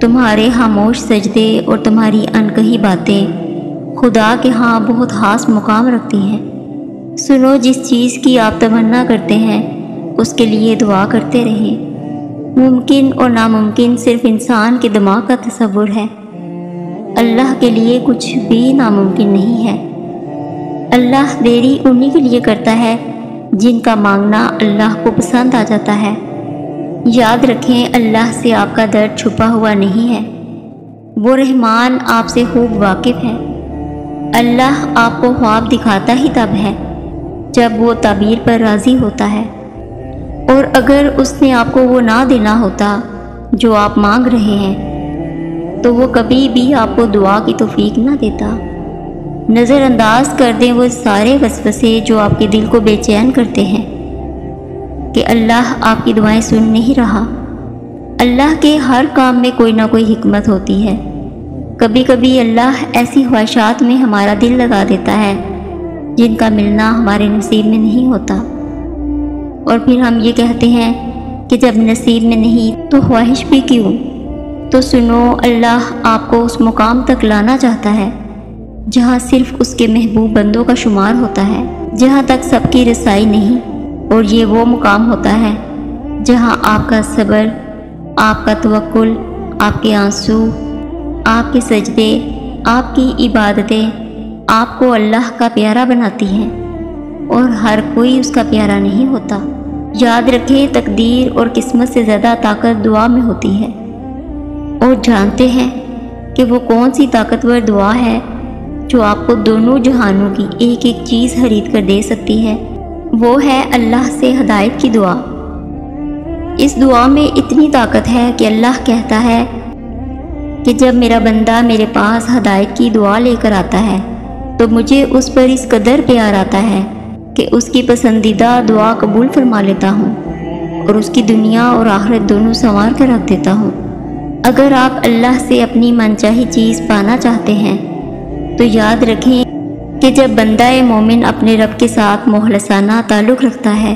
تمہارے خاموش سجدے اور تمہاری انکہی باتیں خدا کے ہاں بہت خاص مقام رکھتی ہیں۔ سنو، جس چیز کی آپ تمنا کرتے ہیں اس کے لیے دعا کرتے رہیں۔ ممکن اور ناممکن صرف انسان کے دماغ کا تصور ہے۔ اللہ کے لیے کچھ بھی ناممکن نہیں ہے۔ اللہ دیری انہی کے لیے کرتا ہے جن کا مانگنا اللہ کو پسند آ جاتا ہے۔ یاد رکھیں، اللہ سے آپ کا درد چھپا ہوا نہیں ہے۔ وہ رحمان آپ سے خوب واقف ہے۔ اللہ آپ کو خواب دکھاتا ہی تب ہے جب وہ تعبیر پر راضی ہوتا ہے، اور اگر اس نے آپ کو وہ نہ دینا ہوتا جو آپ مانگ رہے ہیں تو وہ کبھی بھی آپ کو دعا کی توفیق نہ دیتا۔ نظر انداز کر دیں وہ سارے وسوسے جو آپ کے دل کو بے چین کرتے ہیں کہ اللہ آپ کی دعائیں سن نہیں رہا۔ اللہ کے ہر کام میں کوئی نہ کوئی حکمت ہوتی ہے۔ کبھی کبھی اللہ ایسی خواہشات میں ہمارا دل لگا دیتا ہے جن کا ملنا ہمارے نصیب میں نہیں ہوتا، اور پھر ہم یہ کہتے ہیں کہ جب نصیب میں نہیں تو خواہش بھی کیوں؟ تو سنو، اللہ آپ کو اس مقام تک لانا چاہتا ہے جہاں صرف اس کے محبوب بندوں کا شمار ہوتا ہے، جہاں تک سب کی رسائی نہیں، اور یہ وہ مقام ہوتا ہے جہاں آپ کا صبر، آپ کا توکل، آپ کے آنسو، آپ کے سجدے، آپ کی عبادتیں آپ کو اللہ کا پیارا بناتی ہیں، اور ہر کوئی اس کا پیارا نہیں ہوتا۔ یاد رکھیں، تقدیر اور قسمت سے زیادہ طاقت دعا میں ہوتی ہے، اور جانتے ہیں کہ وہ کون سی طاقتور دعا ہے جو آپ کو دونوں جہانوں کی ایک ایک چیز خرید کر دے سکتی ہے؟ وہ ہے اللہ سے ہدایت کی دعا۔ اس دعا میں اتنی طاقت ہے کہ اللہ کہتا ہے کہ جب میرا بندہ میرے پاس ہدایت کی دعا لے کر آتا ہے تو مجھے اس پر اس قدر پیار آتا ہے کہ اس کی پسندیدہ دعا قبول فرما لیتا ہوں، اور اس کی دنیا اور آخرت دونوں سنوار کر رکھ دیتا ہوں۔ اگر آپ اللہ سے اپنی منچاہی چیز پانا چاہتے ہیں تو یاد رکھیں کہ جب بندہ مومن اپنے رب کے ساتھ مخلصانہ تعلق رکھتا ہے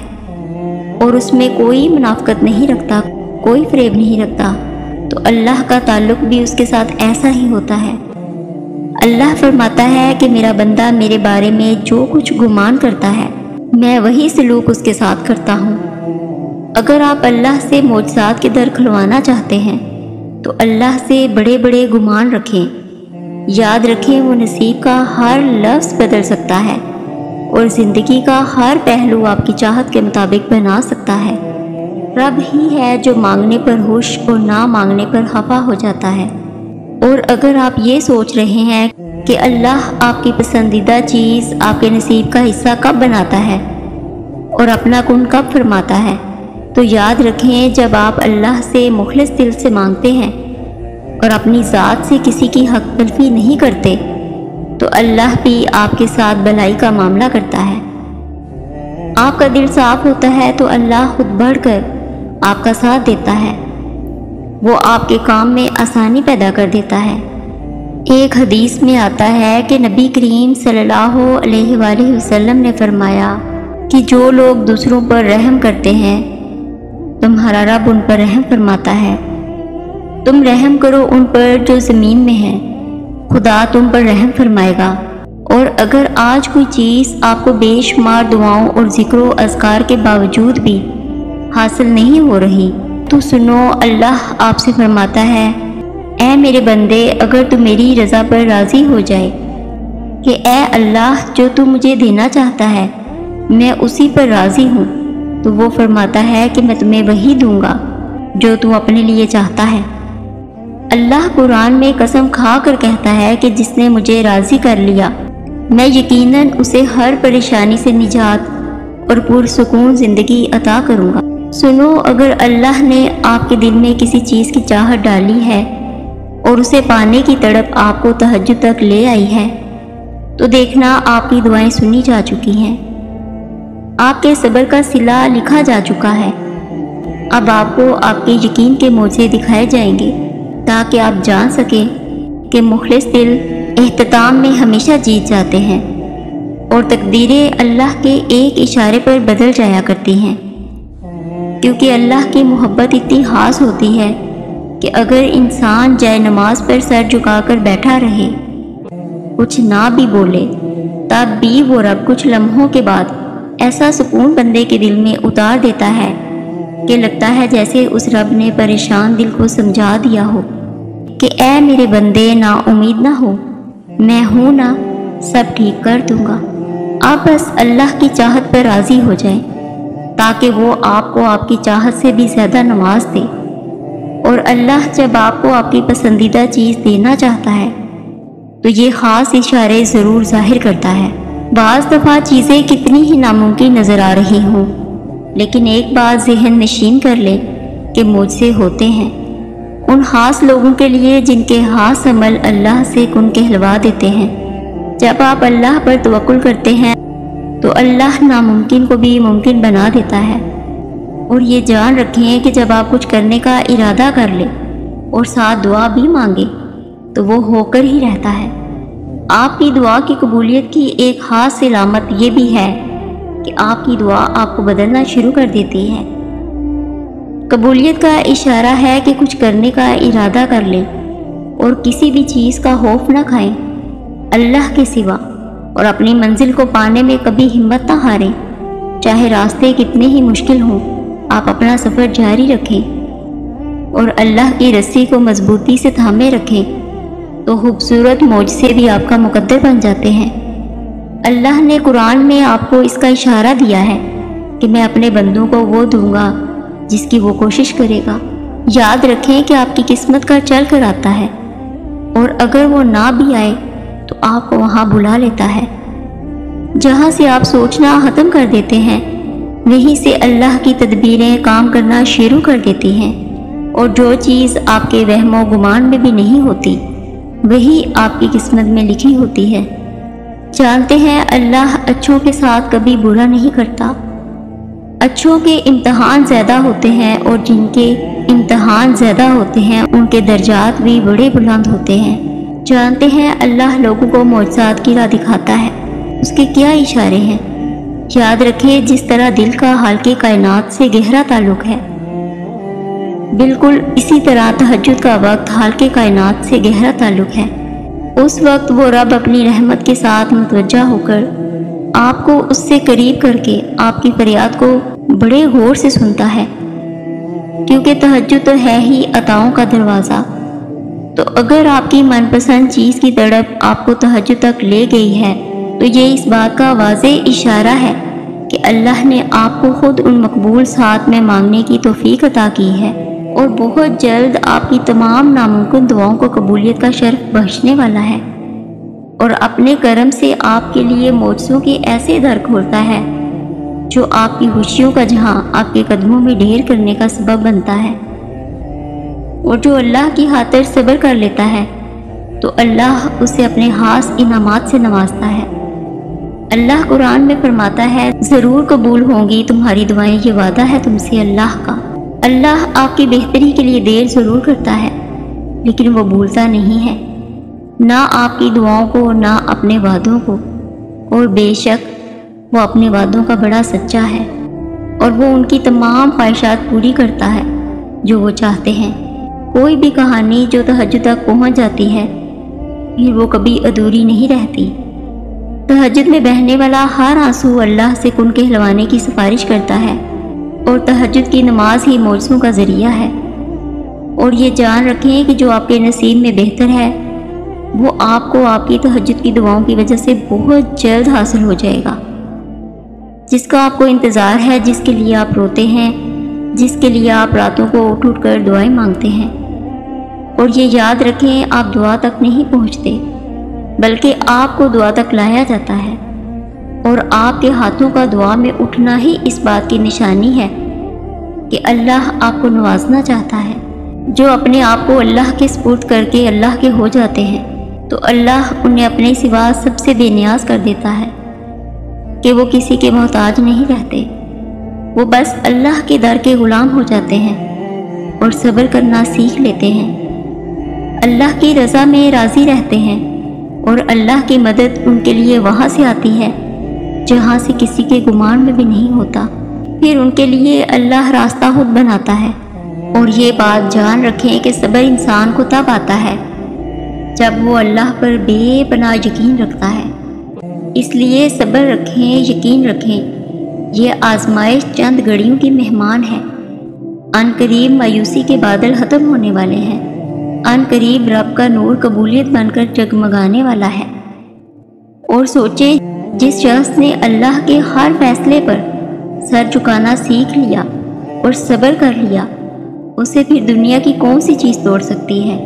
اور اس میں کوئی منافقت نہیں رکھتا، کوئی فریب نہیں رکھتا، تو اللہ کا تعلق بھی اس کے ساتھ ایسا ہی ہوتا ہے۔ اللہ فرماتا ہے کہ میرا بندہ میرے بارے میں جو کچھ گمان کرتا ہے میں وہی سلوک اس کے ساتھ کرتا ہوں۔ اگر آپ اللہ سے معجزات کے در کھلوانا چاہتے ہیں تو اللہ سے بڑے بڑے گمان رکھیں۔ یاد رکھیں، وہ نصیب کا ہر لفظ بدل سکتا ہے اور زندگی کا ہر پہلو آپ کی چاہت کے مطابق بنا سکتا ہے۔ رب ہی ہے جو مانگنے پر خوش اور نہ مانگنے پر خفا ہو جاتا ہے۔ اور اگر آپ یہ سوچ رہے ہیں کہ اللہ آپ کی پسندیدہ چیز آپ کے نصیب کا حصہ کب بناتا ہے اور اپنا کن کب فرماتا ہے، تو یاد رکھیں جب آپ اللہ سے مخلص دل سے مانگتے ہیں اور اپنی ذات سے کسی کی حق تلفی نہیں کرتے تو اللہ بھی آپ کے ساتھ بھلائی کا معاملہ کرتا ہے۔ آپ کا دل صاف ہوتا ہے تو اللہ خود بڑھ کر آپ کا ساتھ دیتا ہے، وہ آپ کے کام میں آسانی پیدا کر دیتا ہے۔ ایک حدیث میں آتا ہے کہ نبی کریم صلی اللہ علیہ وآلہ وسلم نے فرمایا کہ جو لوگ دوسروں پر رحم کرتے ہیں تمہارا رب ان پر رحم فرماتا ہے۔ تم رحم کرو ان پر جو زمین میں ہیں، خدا تم پر رحم فرمائے گا۔ اور اگر آج کوئی چیز آپ کو بے شمار دعاؤں اور ذکر و اذکار کے باوجود بھی حاصل نہیں ہو رہی تو سنو، اللہ آپ سے فرماتا ہے، اے میرے بندے، اگر تو میری رضا پر راضی ہو جائے کہ اے اللہ جو تو مجھے دینا چاہتا ہے میں اسی پر راضی ہوں، تو وہ فرماتا ہے کہ میں تمہیں وہی دوں گا جو تو اپنے لیے چاہتا ہے۔ اللہ قرآن میں قسم کھا کر کہتا ہے کہ جس نے مجھے راضی کر لیا میں یقیناً اسے ہر پریشانی سے نجات اور پرسکون زندگی عطا کروں گا۔ سنو، اگر اللہ نے آپ کے دل میں کسی چیز کی چاہت ڈالی ہے اور اسے پانے کی تڑپ آپ کو تہجد تک لے آئی ہے تو دیکھنا آپ کی دعائیں سنی جا چکی ہیں، آپ کے صبر کا صلہ لکھا جا چکا ہے۔ اب آپ کو آپ کے یقین کے معجزے دکھائے جائیں گے تاکہ آپ جان سکیں کہ مخلص دل اختتام میں ہمیشہ جیت جاتے ہیں اور تقدیریں اللہ کے ایک اشارے پر بدل جایا کرتی ہیں، کیونکہ اللہ کی محبت اتنی خاص ہوتی ہے کہ اگر انسان جائے نماز پر سر جھکا کر بیٹھا رہے، کچھ نہ بھی بولے، تب بھی وہ رب کچھ لمحوں کے بعد ایسا سکون بندے کے دل میں اتار دیتا ہے کہ لگتا ہے جیسے اس رب نے پریشان دل کو سمجھا دیا ہو کہ اے میرے بندے، نا امید نہ ہو، میں ہوں نا، سب ٹھیک کر دوں گا۔ آپ بس اللہ کی چاہت پر راضی ہو جائیں تاکہ وہ آپ کو آپ کی چاہت سے بھی زیادہ نواز دے۔ اور اللہ جب آپ کو آپ کی پسندیدہ چیز دینا چاہتا ہے تو یہ خاص اشارے ضرور ظاہر کرتا ہے۔ بعض دفعہ چیزیں کتنی ہی ناممکن نظر آ رہی ہوں، لیکن ایک بات ذہن نشین کر لیں کہ مجھ سے ہوتے ہیں۔ ان خاص لوگوں کے لیے جن کے خاص عمل اللہ سے کن کہلوا دیتے ہیں۔ جب آپ اللہ پر توکل کرتے ہیں تو اللہ ناممکن کو بھی ممکن بنا دیتا ہے۔ اور یہ جان رکھیں کہ جب آپ کچھ کرنے کا ارادہ کر لیں اور ساتھ دعا بھی مانگیں تو وہ ہو کر ہی رہتا ہے۔ آپ کی دعا کی قبولیت کی ایک خاص علامت یہ بھی ہے کہ آپ کی دعا آپ کو بدلنا شروع کر دیتی ہے۔ قبولیت کا اشارہ ہے کہ کچھ کرنے کا ارادہ کر لیں اور کسی بھی چیز کا خوف نہ کھائیں اللہ کے سوا، اور اپنی منزل کو پانے میں کبھی ہمت نہ ہاریں۔ چاہے راستے کتنے ہی مشکل ہوں، آپ اپنا سفر جاری رکھیں اور اللہ کی رسی کو مضبوطی سے تھامے رکھیں تو خوبصورت معجزے بھی آپ کا مقدر بن جاتے ہیں۔ اللہ نے قرآن میں آپ کو اس کا اشارہ دیا ہے کہ میں اپنے بندوں کو وہ دوں گا جس کی وہ کوشش کرے گا۔ یاد رکھیں کہ آپ کی قسمت کا چل کر آتا ہے، اور اگر وہ نہ بھی آئے تو آپ کو وہاں بلا لیتا ہے۔ جہاں سے آپ سوچنا ختم کر دیتے ہیں وہیں سے اللہ کی تدبیریں کام کرنا شروع کر دیتی ہیں، اور جو چیز آپ کے وہم و گمان میں بھی نہیں ہوتی وہی آپ کی قسمت میں لکھی ہوتی ہے۔ جانتے ہیں اللہ اچھوں کے ساتھ کبھی برا نہیں کرتا۔ اچھوں کے امتحان زیادہ ہوتے ہیں، اور جن کے امتحان زیادہ ہوتے ہیں ان کے درجات بھی بڑے بلند ہوتے ہیں۔ جانتے ہیں اللہ لوگوں کو معجزات کی راہ دکھاتا ہے، اس کے کیا اشارے ہیں۔ یاد رکھیں جس طرح دل کا خالق کائنات سے گہرا تعلق ہے، بالکل اسی طرح تہجد کا وقت خالق کائنات سے گہرا تعلق ہے۔ اس وقت وہ رب اپنی رحمت کے ساتھ متوجہ ہو کر آپ کو اس سے قریب کر کے آپ کی فریاد کو بڑے غور سے سنتا ہے، کیونکہ تہجد تو ہے ہی عطاؤں کا دروازہ۔ تو اگر آپ کی من پسند چیز کی تڑپ آپ کو تہجد تک لے گئی ہے تو یہ اس بات کا واضح اشارہ ہے کہ اللہ نے آپ کو خود ان مقبول ساتھ میں مانگنے کی توفیق عطا کی ہے، اور بہت جلد آپ کی تمام ناممکن دعاؤں کو قبولیت کا شرف بخشنے والا ہے، اور اپنے کرم سے آپ کے لیے معجزوں کے ایسے در کھولتا ہے جو آپ کی خوشیوں کا جہاں آپ کے قدموں میں ڈھیر کرنے کا سبب بنتا ہے۔ اور جو اللہ کی خاطر صبر کر لیتا ہے تو اللہ اسے اپنے خاص انعامات سے نوازتا ہے۔ اللہ قرآن میں فرماتا ہے، ضرور قبول ہوں گی تمہاری دعائیں، یہ وعدہ ہے تم سے اللہ کا۔ اللہ آپ کی بہتری کے لیے دیر ضرور کرتا ہے لیکن وہ بھولتا نہیں ہے، نہ آپ کی دعاؤں کو نہ اپنے وعدوں کو، اور بے شک وہ اپنے وعدوں کا بڑا سچا ہے، اور وہ ان کی تمام خواہشات پوری کرتا ہے جو وہ چاہتے ہیں۔ کوئی بھی کہانی جو تہجد تک پہنچ جاتی ہے پھر وہ کبھی ادھوری نہیں رہتی۔ تہجد میں بہنے والا ہر آنسو اللہ سے کن کہلوانے کی سفارش کرتا ہے، اور تہجد کی نماز ہی معجزوں کا ذریعہ ہے۔ اور یہ جان رکھیں کہ جو آپ کے نصیب میں بہتر ہے وہ آپ کو آپ کی تہجد کی دعاؤں کی وجہ سے بہت جلد حاصل ہو جائے گا۔ جس کا آپ کو انتظار ہے، جس کے لیے آپ روتے ہیں، جس کے لیے آپ راتوں کو اٹھ اٹھ کر دعائیں مانگتے ہیں۔ اور یہ یاد رکھیں آپ دعا تک نہیں پہنچتے بلکہ آپ کو دعا تک لایا جاتا ہے، اور آپ کے ہاتھوں کا دعا میں اٹھنا ہی اس بات کی نشانی ہے کہ اللہ آپ کو نوازنا چاہتا ہے۔ جو اپنے آپ کو اللہ کے سپرد کر کے اللہ کے ہو جاتے ہیں تو اللہ انہیں اپنے سوا سب سے بے نیاز کر دیتا ہے کہ وہ کسی کے محتاج نہیں رہتے، وہ بس اللہ کے در کے غلام ہو جاتے ہیں اور صبر کرنا سیکھ لیتے ہیں، اللہ کی رضا میں راضی رہتے ہیں، اور اللہ کی مدد ان کے لیے وہاں سے آتی ہے جہاں سے کسی کے گمان میں بھی نہیں ہوتا۔ پھر ان کے لیے اللہ راستہ خود بناتا ہے اور یہ بات جان رکھیں کہ صبر انسان کو تب آتا ہے جب وہ اللہ پر بے پناہ یقین رکھتا ہے۔ اس لیے صبر رکھیں، یقین رکھیں، یہ آزمائش چند گھڑیوں کی مہمان ہے۔ ان قریب مایوسی کے بادل ختم ہونے والے ہیں، ان قریب رب کا نور قبولیت بن کر جگمگانے والا ہے۔ اور سوچیں، جس شخص نے اللہ کے ہر فیصلے پر سر جھکانا سیکھ لیا اور صبر کر لیا، اسے پھر دنیا کی کون سی چیز توڑ سکتی ہے؟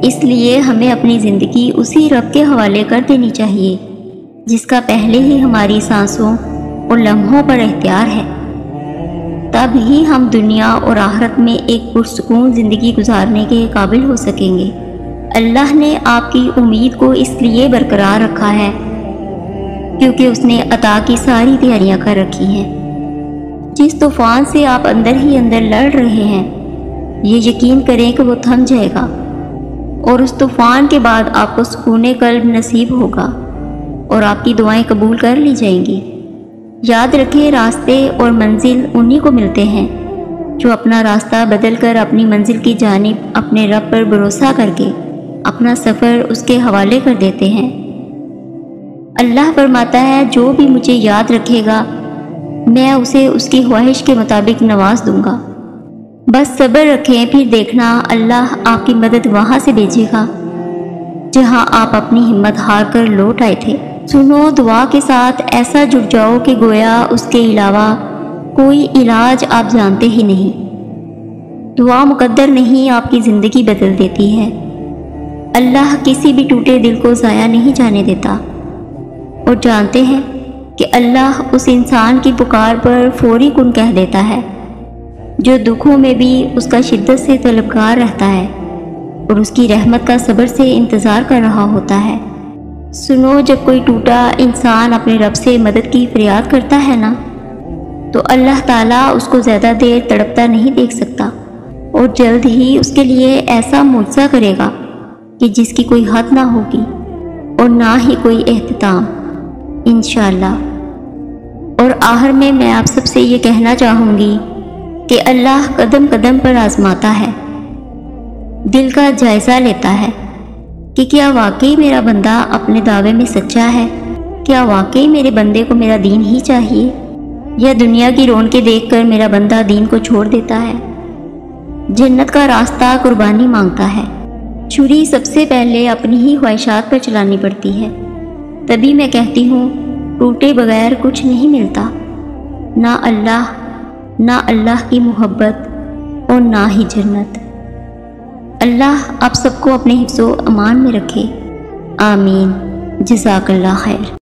اس لیے ہمیں اپنی زندگی اسی رب کے حوالے کر دینی چاہیے جس کا پہلے ہی ہماری سانسوں اور لمحوں پر اختیار ہے۔ تب ہی ہم دنیا اور آخرت میں ایک پرسکون زندگی گزارنے کے قابل ہو سکیں گے۔ اللہ نے آپ کی امید کو اس لیے برقرار رکھا ہے کیونکہ اس نے عطا کی ساری تیاریاں کر رکھی ہیں۔ جس طوفان سے آپ اندر ہی اندر لڑ رہے ہیں، یہ یقین کریں کہ وہ تھم جائے گا، اور اس طوفان کے بعد آپ کو سکون قلب نصیب ہوگا اور آپ کی دعائیں قبول کر لی جائیں گی۔ یاد رکھیں، راستے اور منزل انہی کو ملتے ہیں جو اپنا راستہ بدل کر اپنی منزل کی جانب اپنے رب پر بھروسہ کر کے اپنا سفر اس کے حوالے کر دیتے ہیں۔ اللہ فرماتا ہے، جو بھی مجھے یاد رکھے گا میں اسے اس کی خواہش کے مطابق نواز دوں گا۔ بس صبر رکھیں، پھر دیکھنا اللہ آپ کی مدد وہاں سے بھیجے گا جہاں آپ اپنی ہمت ہار کر لوٹ آئے تھے۔ سنو، دعا کے ساتھ ایسا جڑ جاؤ کہ گویا اس کے علاوہ کوئی علاج آپ جانتے ہی نہیں۔ دعا مقدر نہیں، آپ کی زندگی بدل دیتی ہے۔ اللہ کسی بھی ٹوٹے دل کو ضائع نہیں جانے دیتا، اور جانتے ہیں کہ اللہ اس انسان کی پکار پر فوری کن کہہ دیتا ہے جو دکھوں میں بھی اس کا شدت سے طلبگار رہتا ہے اور اس کی رحمت کا صبر سے انتظار کر رہا ہوتا ہے۔ سنو، جب کوئی ٹوٹا انسان اپنے رب سے مدد کی فریاد کرتا ہے نا، تو اللہ تعالیٰ اس کو زیادہ دیر تڑپتا نہیں دیکھ سکتا، اور جلد ہی اس کے لیے ایسا معجزہ کرے گا کہ جس کی کوئی حد نہ ہوگی اور نہ ہی کوئی اختتام، انشاءاللہ۔ اور آخر میں آپ سب سے یہ کہنا چاہوں گی کہ اللہ قدم قدم پر آزماتا ہے، دل کا جائزہ لیتا ہے کہ کیا واقعی میرا بندہ اپنے دعوے میں سچا ہے؟ کیا واقعی میرے بندے کو میرا دین ہی چاہیے، یا دنیا کی رونقیں دیکھ کر میرا بندہ دین کو چھوڑ دیتا ہے؟ جنت کا راستہ قربانی مانگتا ہے، چھری سب سے پہلے اپنی ہی خواہشات پر چلانی پڑتی ہے۔ تبھی میں کہتی ہوں، ٹوٹے بغیر کچھ نہیں ملتا، نہ اللہ کی محبت اور نہ ہی جنت۔ اللہ آپ سب کو اپنے حفظ و امان میں رکھے، آمین۔ جزاک اللہ خیر۔